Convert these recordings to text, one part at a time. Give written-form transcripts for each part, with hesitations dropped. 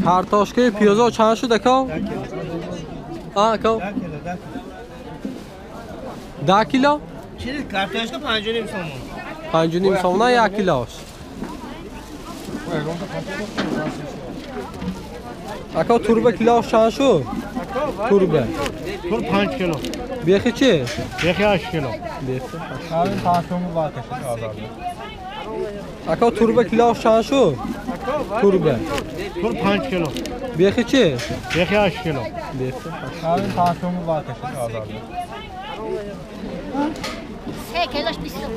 kartoshka piyoza چند شد اکا؟ 10 کیلو 10 کیلو؟ چیزی kartoshka 5.5 5.5 so'm. so'mdan 1 kilosh. Aka turba kilosh چند شد؟ turba. Tur 5 kilo. بیخی چی؟ Behi 8 kilo. همین 5 تومن var teşekkür ederim. Aka turba kilosh چند شد؟ turba. Tur 5 kilo. بیخی چی؟ Behi 8 kilo. همین 5 تومن var teşekkür ederim. 3 kiloş 20 so'm.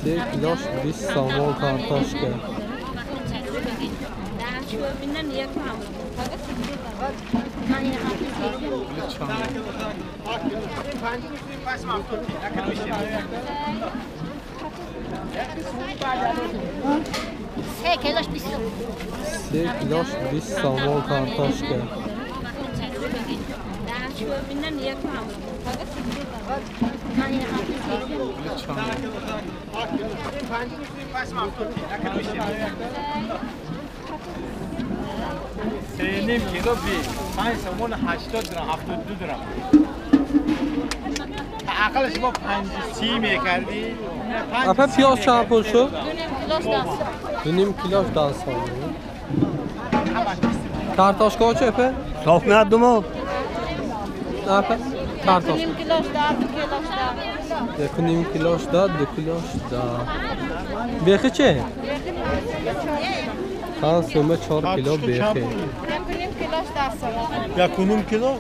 3 kilosh 20 so'm kartoshka. Sek kiloş 20 so'm. 3 kilosh 20 so'm kartoshka. Senin kilo bir 5 so'm 80 درهم 72 درهم. عقلش با 5 میکردی. Apa piyoz چند pul شد؟ Kiloş 10 so'm. 2.5 kilosh 10 so'm. Kartoshka چه اپه؟ Sof ne yaptım o? Ne yapar? Kartoshka. 2 kiloş da 2 kiloş da. 1.5 kilosh da 2 kilosh da. بیخی چه؟ 5 so'mga 4 kilo بیخی. 2 kiloş da 10 so'm. Ya kunum kilo?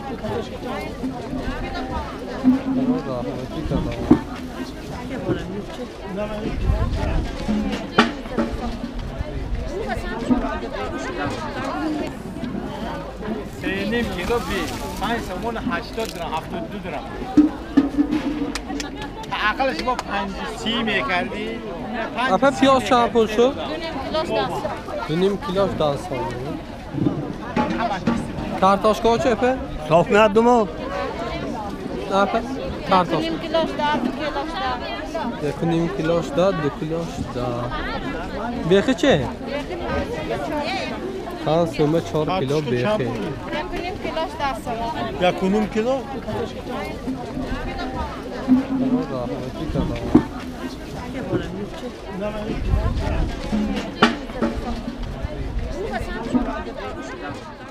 راحتی کنم. Senin kilo bir 5 so'm 80 درهم 72 درهم. عقلش با 5 میکردی. Apa piyoz چند pul شد؟ 2 kiloş da 10 so'm. 2.5 kilosh 10 so'm. Kartoshka چه اپه؟ Sof ne yaptım o? Ne yapar? Kartoshka. 2 kiloş da 2 kiloş da. 1.5 kilosh da 2 kilosh da. بیخی چه؟ 5 so'mga 4 kilo بیخی. 2 kiloş da 10 so'm. Ya kunum kilo? راحتی کنم. Bu da sen